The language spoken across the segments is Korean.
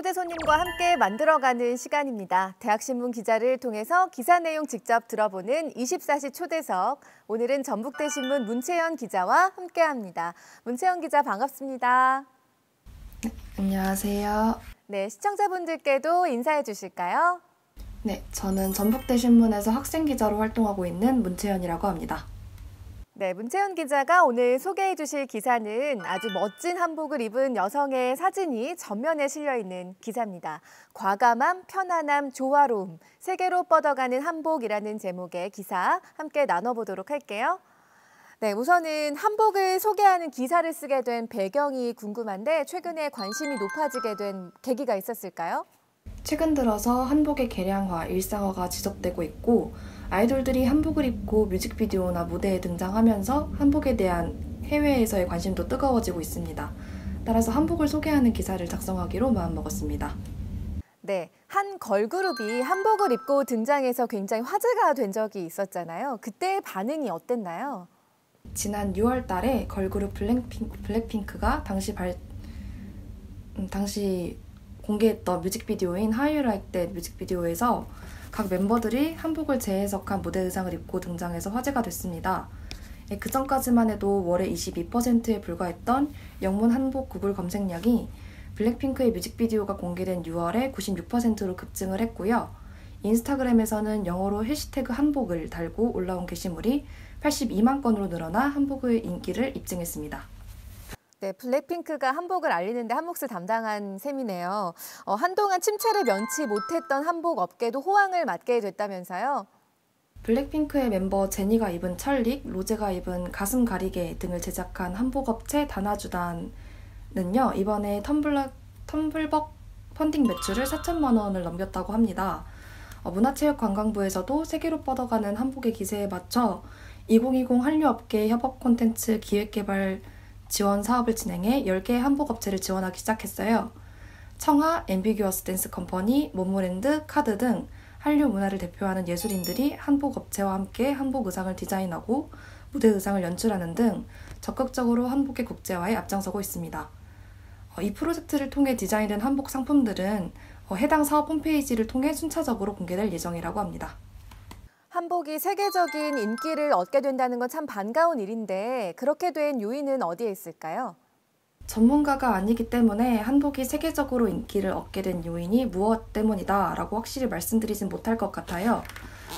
초대 손님과 함께 만들어가는 시간입니다. 대학신문 기자를 통해서 기사 내용 직접 들어보는 24시 초대석. 오늘은 전북대신문 문채연 기자와 함께합니다. 문채연 기자 반갑습니다. 네, 안녕하세요. 네, 시청자분들께도 인사해 주실까요? 네, 저는 전북대신문에서 학생 기자로 활동하고 있는 문채연이라고 합니다. 네, 문채연 기자가 오늘 소개해 주실 기사는 아주 멋진 한복을 입은 여성의 사진이 전면에 실려 있는 기사입니다. 과감함, 편안함, 조화로움, 세계로 뻗어가는 한복이라는 제목의 기사 함께 나눠보도록 할게요. 네, 우선은 한복을 소개하는 기사를 쓰게 된 배경이 궁금한데 최근에 관심이 높아지게 된 계기가 있었을까요? 최근 들어서 한복의 개량화, 일상화가 지속되고 있고 아이돌들이 한복을 입고 뮤직비디오나 무대에 등장하면서 한복에 대한 해외에서의 관심도 뜨거워지고 있습니다. 따라서 한복을 소개하는 기사를 작성하기로 마음먹었습니다. 네, 한 걸그룹이 한복을 입고 등장해서 굉장히 화제가 된 적이 있었잖아요. 그때의 반응이 어땠나요? 지난 6월 달에 걸그룹 블랙핑크가 당시 공개했던 뮤직비디오인 How You Like That 뮤직비디오에서 각 멤버들이 한복을 재해석한 무대 의상을 입고 등장해서 화제가 됐습니다. 그 전까지만 해도 월에 22%에 불과했던 영문 한복 구글 검색량이 블랙핑크의 뮤직비디오가 공개된 6월에 96%로 급증을 했고요. 인스타그램에서는 영어로 해시태그 한복을 달고 올라온 게시물이 82만 건으로 늘어나 한복의 인기를 입증했습니다. 네, 블랙핑크가 한복을 알리는데 한 몫을 담당한 셈이네요. 한동안 침체를 면치 못했던 한복 업계도 호황을 맞게 됐다면서요? 블랙핑크의 mem버 제니가 입은 철릭, 로제가 입은 가슴 가리개 등을 제작한 한복업체 다나주단은요, 이번에 텀블벅 펀딩 매출을 4천만 원을 넘겼다고 합니다. 문화체육관광부에서도 세계로 뻗어가는 한복의 기세에 맞춰 2020 한류업계 협업 콘텐츠 기획개발 지원 사업을 진행해 10개의 한복업체를 지원하기 시작했어요. 청아, 앰비규어스 댄스 컴퍼니, 모모랜드, 카드 등 한류 문화를 대표하는 예술인들이 한복업체와 함께 한복 의상을 디자인하고 무대 의상을 연출하는 등 적극적으로 한복의 국제화에 앞장서고 있습니다. 이 프로젝트를 통해 디자인된 한복 상품들은 해당 사업 홈페이지를 통해 순차적으로 공개될 예정이라고 합니다. 한복이 세계적인 인기를 얻게 된다는 건 참 반가운 일인데 그렇게 된 요인은 어디에 있을까요? 전문가가 아니기 때문에 한복이 세계적으로 인기를 얻게 된 요인이 무엇 때문이다 라고 확실히 말씀드리진 못할 것 같아요.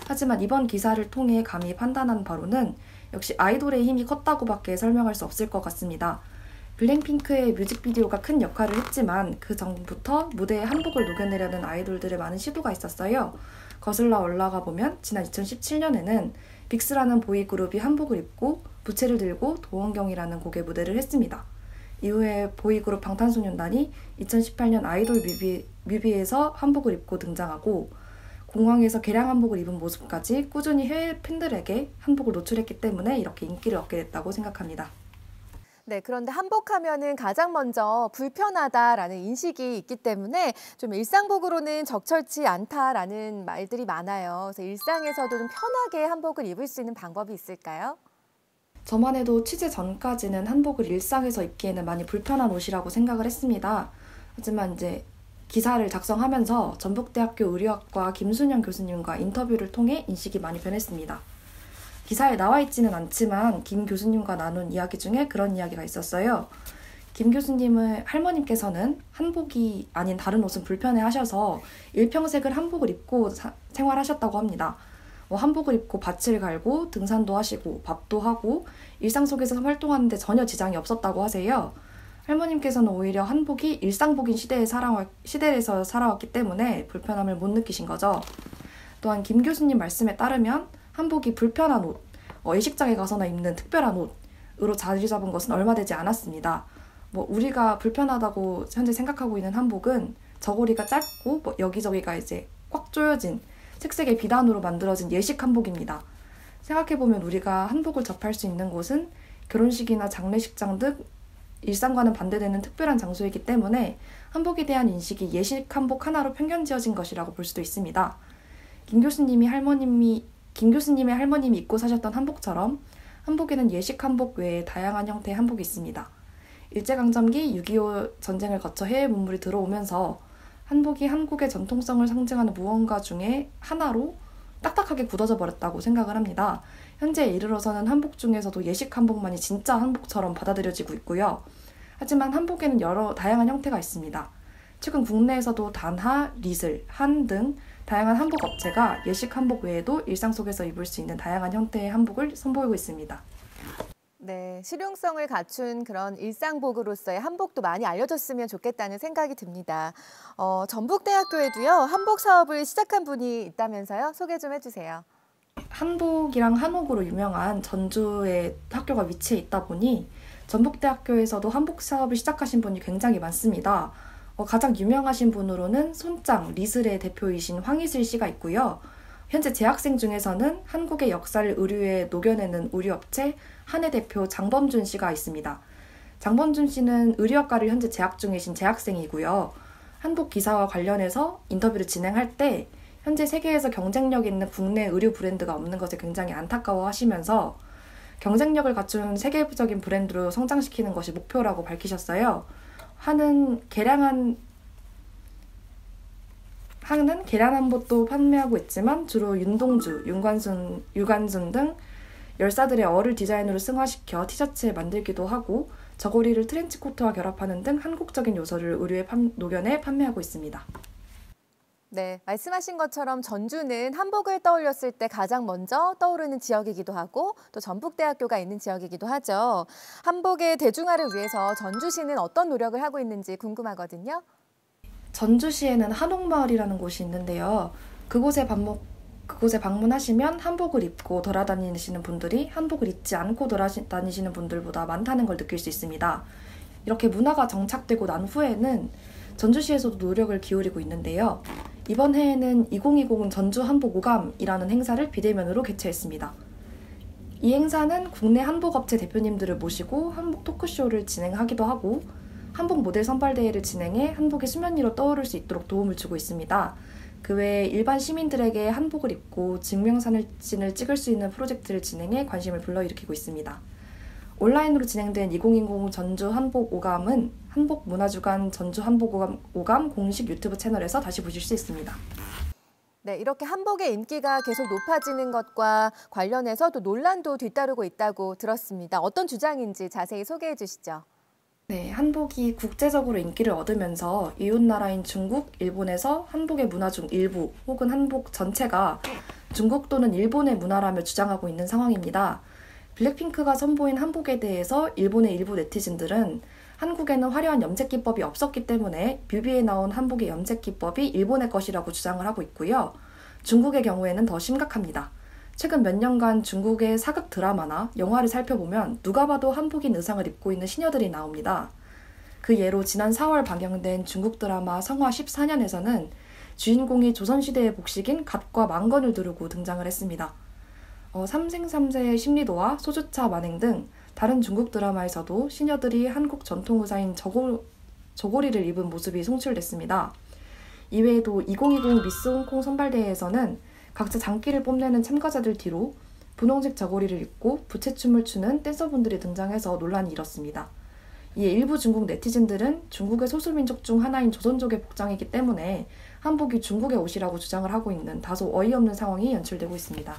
하지만 이번 기사를 통해 감히 판단한 바로는 역시 아이돌의 힘이 컸다고밖에 설명할 수 없을 것 같습니다. 블랙핑크의 뮤직비디오가 큰 역할을 했지만 그 전부터 무대에 한복을 녹여내려는 아이돌들의 많은 시도가 있었어요. 거슬러 올라가 보면 지난 2017년에는 빅스라는 보이그룹이 한복을 입고 부채를 들고 도원경이라는 곡의 무대를 했습니다. 이후에 보이그룹 방탄소년단이 2018년 아이돌 뮤비에서 한복을 입고 등장하고 공항에서 개량 한복을 입은 모습까지 꾸준히 해외 팬들에게 한복을 노출했기 때문에 이렇게 인기를 얻게 됐다고 생각합니다. 네, 그런데 한복하면은 가장 먼저 불편하다라는 인식이 있기 때문에 좀 일상복으로는 적절치 않다라는 말들이 많아요. 그래서 일상에서도 좀 편하게 한복을 입을 수 있는 방법이 있을까요? 저만 해도 취재 전까지는 한복을 일상에서 입기에는 많이 불편한 옷이라고 생각을 했습니다. 하지만 이제 기사를 작성하면서 전북대학교 의료학과 김순영 교수님과 인터뷰를 통해 인식이 많이 변했습니다. 기사에 나와 있지는 않지만 김 교수님과 나눈 이야기 중에 그런 이야기가 있었어요. 김 교수님의 할머님께서는 한복이 아닌 다른 옷은 불편해하셔서 일평생을 한복을 입고 생활하셨다고 합니다. 한복을 입고 밭을 갈고 등산도 하시고 밥도 하고 일상 속에서 활동하는데 전혀 지장이 없었다고 하세요. 할머님께서는 오히려 한복이 일상복인 시대에서 살아왔기 때문에 불편함을 못 느끼신 거죠. 또한 김 교수님 말씀에 따르면 한복이 불편한 옷, 예식장에 가서나 입는 특별한 옷으로 자리 잡은 것은 얼마 되지 않았습니다. 우리가 불편하다고 현재 생각하고 있는 한복은 저고리가 짧고 여기저기가 이제 꽉 조여진 색색의 비단으로 만들어진 예식 한복입니다. 생각해보면 우리가 한복을 접할 수 있는 곳은 결혼식이나 장례식장 등 일상과는 반대되는 특별한 장소이기 때문에 한복에 대한 인식이 예식 한복 하나로 편견지어진 것이라고 볼 수도 있습니다. 김 교수님의 할머님이 입고 사셨던 한복처럼 한복에는 예식 한복 외에 다양한 형태의 한복이 있습니다. 일제강점기 6.25 전쟁을 거쳐 해외 문물이 들어오면서 한복이 한국의 전통성을 상징하는 무언가 중에 하나로 딱딱하게 굳어져 버렸다고 생각을 합니다. 현재에 이르러서는 한복 중에서도 예식 한복만이 진짜 한복처럼 받아들여지고 있고요. 하지만 한복에는 여러 다양한 형태가 있습니다. 최근 국내에서도 단하, 리슬, 한 등 다양한 한복 업체가 예식 한복 외에도 일상 속에서 입을 수 있는 다양한 형태의 한복을 선보이고 있습니다. 네, 실용성을 갖춘 그런 일상복으로서의 한복도 많이 알려졌으면 좋겠다는 생각이 듭니다. 전북대학교에도요, 한복 사업을 시작한 분이 있다면서요? 소개 좀 해주세요. 한복이랑 한옥으로 유명한 전주에 학교가 위치해 있다 보니 전북대학교에서도 한복 사업을 시작하신 분이 굉장히 많습니다. 가장 유명하신 분으로는 손장, 리슬의 대표이신 황희슬 씨가 있고요. 현재 재학생 중에서는 한국의 역사를 의류에 녹여내는 의류업체 한해 대표 장범준 씨가 있습니다. 장범준 씨는 의류학과를 현재 재학 중이신 재학생이고요. 한복 기사와 관련해서 인터뷰를 진행할 때 현재 세계에서 경쟁력 있는 국내 의류 브랜드가 없는 것에 굉장히 안타까워하시면서 경쟁력을 갖춘 세계적인 브랜드로 성장시키는 것이 목표라고 밝히셨어요. 한은 계량 한복도 판매하고 있지만 주로 윤동주, 유관순 등 열사들의 얼을 디자인으로 승화시켜 티셔츠에 만들기도 하고 저고리를 트렌치코트와 결합하는 등 한국적인 요소를 의류에 녹여내 판매하고 있습니다. 네, 말씀하신 것처럼 전주는 한복을 떠올렸을 때 가장 먼저 떠오르는 지역이기도 하고 또 전북대학교가 있는 지역이기도 하죠. 한복의 대중화를 위해서 전주시는 어떤 노력을 하고 있는지 궁금하거든요. 전주시에는 한옥마을이라는 곳이 있는데요. 그곳에 방문하시면 한복을 입고 돌아다니시는 분들이 한복을 입지 않고 돌아다니시는 분들보다 많다는 걸 느낄 수 있습니다. 이렇게 문화가 정착되고 난 후에는 전주시에서도 노력을 기울이고 있는데요. 이번 해에는 2020 전주 한복 오감이라는 행사를 비대면으로 개최했습니다. 이 행사는 국내 한복업체 대표님들을 모시고 한복 토크쇼를 진행하기도 하고 한복 모델 선발대회를 진행해 한복이 수면 위로 떠오를 수 있도록 도움을 주고 있습니다. 그 외에 일반 시민들에게 한복을 입고 증명사진을 찍을 수 있는 프로젝트를 진행해 관심을 불러일으키고 있습니다. 온라인으로 진행된 2020 전주 한복 오감은 한복문화주간 전주 한복 오감 공식 유튜브 채널에서 다시 보실 수 있습니다. 네, 이렇게 한복의 인기가 계속 높아지는 것과 관련해서 또 논란도 뒤따르고 있다고 들었습니다. 어떤 주장인지 자세히 소개해 주시죠. 네, 한복이 국제적으로 인기를 얻으면서 이웃나라인 중국, 일본에서 한복의 문화 중 일부 혹은 한복 전체가 중국 또는 일본의 문화라며 주장하고 있는 상황입니다. 블랙핑크가 선보인 한복에 대해서 일본의 일부 네티즌들은 한국에는 화려한 염색 기법이 없었기 때문에 뮤비에 나온 한복의 염색 기법이 일본의 것이라고 주장을 하고 있고요. 중국의 경우에는 더 심각합니다. 최근 몇 년간 중국의 사극 드라마나 영화를 살펴보면 누가 봐도 한복인 의상을 입고 있는 시녀들이 나옵니다. 그 예로 지난 4월 방영된 중국 드라마 성화 14년에서는 주인공이 조선시대의 복식인 갓과 망건을 두르고 등장을 했습니다. 삼생삼세의 심리도와 소주차 만행 등 다른 중국 드라마에서도 시녀들이 한국 전통 의상인 저고리를 입은 모습이 송출됐습니다. 이외에도 2020 미스 홍콩 선발대회에서는 각자 장기를 뽐내는 참가자들 뒤로 분홍색 저고리를 입고 부채춤을 추는 댄서분들이 등장해서 논란이 일었습니다. 이에 일부 중국 네티즌들은 중국의 소수민족 중 하나인 조선족의 복장이기 때문에 한복이 중국의 옷이라고 주장을 하고 있는 다소 어이없는 상황이 연출되고 있습니다.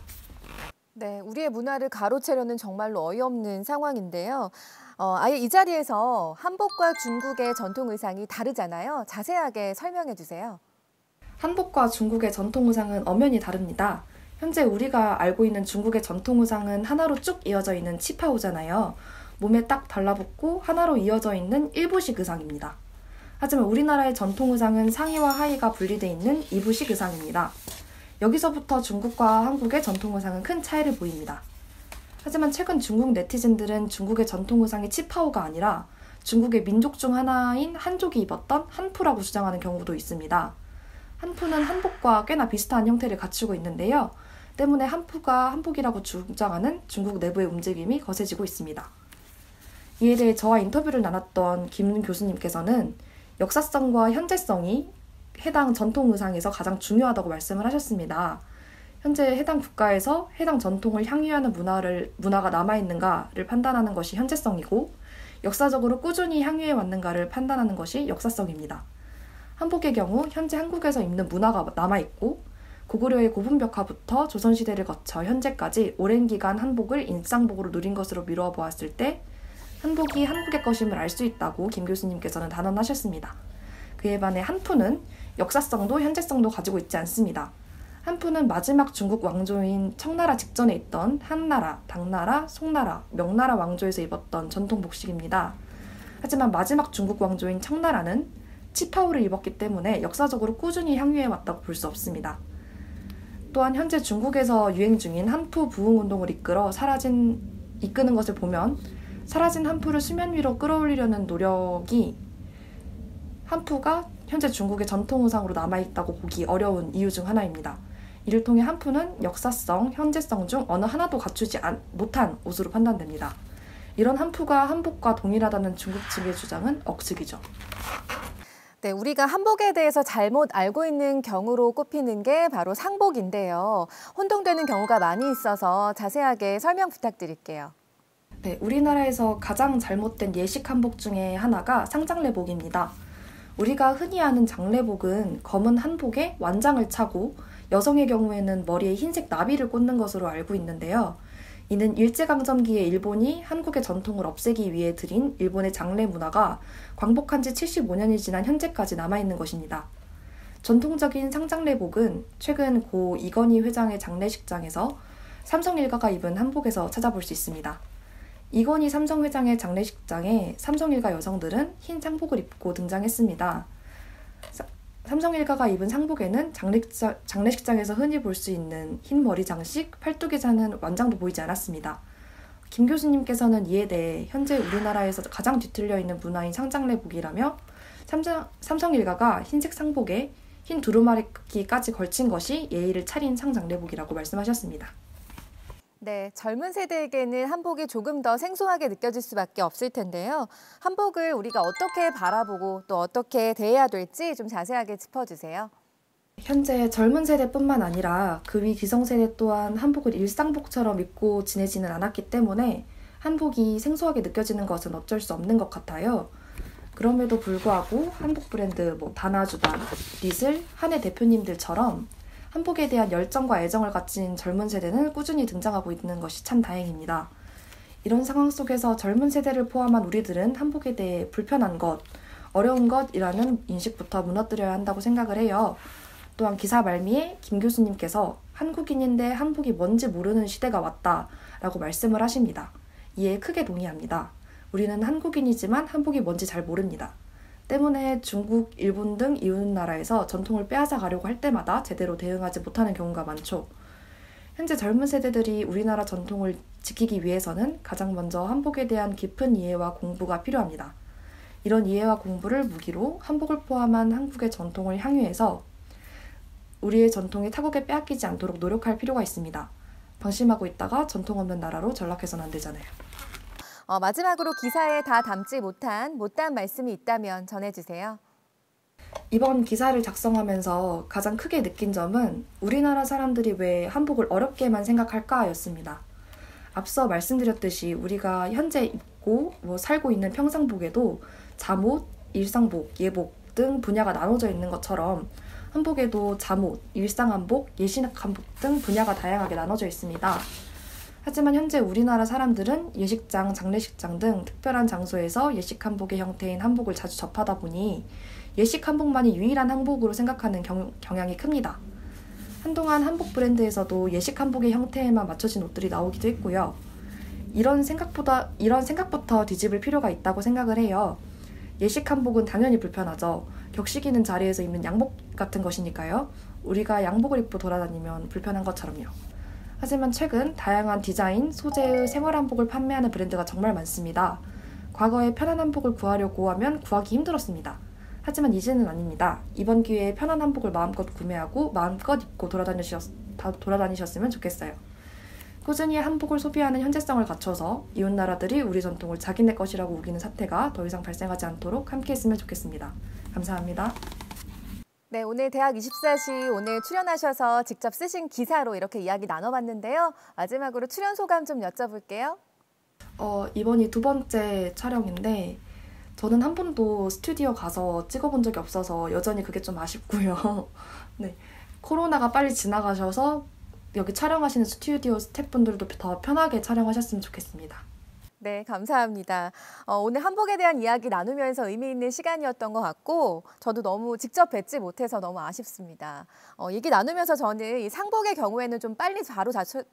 네, 우리의 문화를 가로채려는 정말로 어이없는 상황인데요. 아예 이 자리에서 한복과 중국의 전통 의상이 다르잖아요. 자세하게 설명해 주세요. 한복과 중국의 전통 의상은 엄연히 다릅니다. 현재 우리가 알고 있는 중국의 전통 의상은 하나로 쭉 이어져 있는 치파오잖아요. 몸에 딱 달라붙고 하나로 이어져 있는 일부식 의상입니다. 하지만 우리나라의 전통 의상은 상의와 하의가 분리되어 있는 이부식 의상입니다. 여기서부터 중국과 한국의 전통 의상은 큰 차이를 보입니다. 하지만 최근 중국 네티즌들은 중국의 전통 의상이 치파오가 아니라 중국의 민족 중 하나인 한족이 입었던 한푸라고 주장하는 경우도 있습니다. 한푸는 한복과 꽤나 비슷한 형태를 갖추고 있는데요. 때문에 한푸가 한복이라고 주장하는 중국 내부의 움직임이 거세지고 있습니다. 이에 대해 저와 인터뷰를 나눴던 김 교수님께서는 역사성과 현재성이 해당 전통 의상에서 가장 중요하다고 말씀을 하셨습니다. 현재 해당 국가에서 해당 전통을 향유하는 문화가 남아있는가를 판단하는 것이 현재성이고 역사적으로 꾸준히 향유해 왔는가를 판단하는 것이 역사성입니다. 한복의 경우 현재 한국에서 입는 문화가 남아있고 고구려의 고분벽화부터 조선시대를 거쳐 현재까지 오랜 기간 한복을 일상복으로 누린 것으로 미루어 보았을 때 한복이 한국의 것임을 알 수 있다고 김 교수님께서는 단언하셨습니다. 그에 반해 한푸는 역사성도 현재성도 가지고 있지 않습니다. 한푸는 마지막 중국 왕조인 청나라 직전에 있던 한나라, 당나라, 송나라, 명나라 왕조에서 입었던 전통 복식입니다. 하지만 마지막 중국 왕조인 청나라는 치파오를 입었기 때문에 역사적으로 꾸준히 향유해왔다고 볼 수 없습니다. 또한 현재 중국에서 유행 중인 한푸 부흥운동을 이끄는 것을 보면 사라진 한푸를 수면 위로 끌어올리려는 노력이 한푸가 현재 중국의 전통 의상으로 남아있다고 보기 어려운 이유 중 하나입니다. 이를 통해 한푸는 역사성, 현재성 중 어느 하나도 갖추지 못한 옷으로 판단됩니다. 이런 한푸가 한복과 동일하다는 중국 측의 주장은 억측이죠. 네, 우리가 한복에 대해서 잘못 알고 있는 경우로 꼽히는 게 바로 상복인데요. 혼동되는 경우가 많이 있어서 자세하게 설명 부탁드릴게요. 네, 우리나라에서 가장 잘못된 예식 한복 중에 하나가 상장례복입니다. 우리가 흔히 아는 장례복은 검은 한복에 완장을 차고 여성의 경우에는 머리에 흰색 나비를 꽂는 것으로 알고 있는데요. 이는 일제강점기에 일본이 한국의 전통을 없애기 위해 들인 일본의 장례 문화가 광복한 지 75년이 지난 현재까지 남아있는 것입니다. 전통적인 상장례복은 최근 고 이건희 회장의 장례식장에서 삼성 일가가 입은 한복에서 찾아볼 수 있습니다. 이건희 삼성 회장의 장례식장에 삼성 일가 여성들은 흰 상복을 입고 등장했습니다. 삼성 일가가 입은 상복에는 장례식장에서 흔히 볼 수 있는 흰 머리 장식, 팔뚝에 차는 완장도 보이지 않았습니다. 김 교수님께서는 이에 대해 현재 우리나라에서 가장 뒤틀려 있는 문화인 상장례복이라며 삼성 일가가 흰색 상복에 흰 두루마리까지 걸친 것이 예의를 차린 상장례복이라고 말씀하셨습니다. 네, 젊은 세대에게는 한복이 조금 더 생소하게 느껴질 수밖에 없을 텐데요. 한복을 우리가 어떻게 바라보고 또 어떻게 대해야 될지 좀 자세하게 짚어주세요. 현재 젊은 세대뿐만 아니라 그 위 기성세대 또한 한복을 일상복처럼 입고 지내지는 않았기 때문에 한복이 생소하게 느껴지는 것은 어쩔 수 없는 것 같아요. 그럼에도 불구하고 한복 브랜드 다나주반, 리슬, 한해 대표님들처럼 한복에 대한 열정과 애정을 가진 젊은 세대는 꾸준히 등장하고 있는 것이 참 다행입니다. 이런 상황 속에서 젊은 세대를 포함한 우리들은 한복에 대해 불편한 것, 어려운 것이라는 인식부터 무너뜨려야 한다고 생각을 해요. 또한 기사 말미에 김 교수님께서 한국인인데 한복이 뭔지 모르는 시대가 왔다라고 말씀을 하십니다. 이에 크게 동의합니다. 우리는 한국인이지만 한복이 뭔지 잘 모릅니다. 때문에 중국, 일본 등 이웃나라에서 전통을 빼앗아 가려고 할 때마다 제대로 대응하지 못하는 경우가 많죠. 현재 젊은 세대들이 우리나라 전통을 지키기 위해서는 가장 먼저 한복에 대한 깊은 이해와 공부가 필요합니다. 이런 이해와 공부를 무기로 한복을 포함한 한국의 전통을 향유해서 우리의 전통이 타국에 빼앗기지 않도록 노력할 필요가 있습니다. 방심하고 있다가 전통 없는 나라로 전락해서는 안 되잖아요. 마지막으로 기사에 다 담지 못한 말씀이 있다면 전해주세요. 이번 기사를 작성하면서 가장 크게 느낀 점은 우리나라 사람들이 왜 한복을 어렵게만 생각할까였습니다. 앞서 말씀드렸듯이 우리가 현재 입고 살고 있는 평상복에도 잠옷, 일상복, 예복 등 분야가 나눠져 있는 것처럼 한복에도 잠옷, 일상한복, 예식한복 등 분야가 다양하게 나눠져 있습니다. 하지만 현재 우리나라 사람들은 예식장, 장례식장 등 특별한 장소에서 예식 한복의 형태인 한복을 자주 접하다 보니 예식 한복만이 유일한 한복으로 생각하는 경향이 큽니다. 한동안 한복 브랜드에서도 예식 한복의 형태에만 맞춰진 옷들이 나오기도 했고요. 이런 생각부터 뒤집을 필요가 있다고 생각을 해요. 예식 한복은 당연히 불편하죠. 격식 있는 자리에서 입는 양복 같은 것이니까요. 우리가 양복을 입고 돌아다니면 불편한 것처럼요. 하지만 최근 다양한 디자인, 소재의 생활 한복을 판매하는 브랜드가 정말 많습니다. 과거에 편한 한복을 구하려고 하면 구하기 힘들었습니다. 하지만 이제는 아닙니다. 이번 기회에 편한 한복을 마음껏 구매하고 마음껏 입고 돌아다니셨으면 좋겠어요. 꾸준히 한복을 소비하는 현재성을 갖춰서 이웃나라들이 우리 전통을 자기네 것이라고 우기는 사태가 더 이상 발생하지 않도록 함께했으면 좋겠습니다. 감사합니다. 네, 오늘 대학24시 오늘 출연하셔서 직접 쓰신 기사로 이렇게 이야기 나눠봤는데요. 마지막으로 출연 소감 좀 여쭤볼게요. 이번이 두 번째 촬영인데 저는 한 번도 스튜디오 가서 찍어본 적이 없어서 여전히 그게 좀 아쉽고요. 네, 코로나가 빨리 지나가셔서 여기 촬영하시는 스튜디오 스태프분들도 더 편하게 촬영하셨으면 좋겠습니다. 네, 감사합니다. 오늘 한복에 대한 이야기 나누면서 의미 있는 시간이었던 것 같고 저도 너무 직접 뵙지 못해서 너무 아쉽습니다. 얘기 나누면서 저는 이 상복의 경우에는 좀 빨리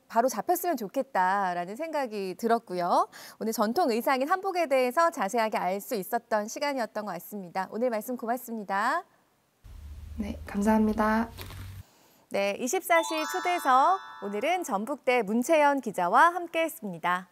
바로 잡혔으면 좋겠다라는 생각이 들었고요. 오늘 전통 의상인 한복에 대해서 자세하게 알 수 있었던 시간이었던 것 같습니다. 오늘 말씀 고맙습니다. 네, 감사합니다. 네, 24시 초대석 오늘은 전북대 문채연 기자와 함께했습니다.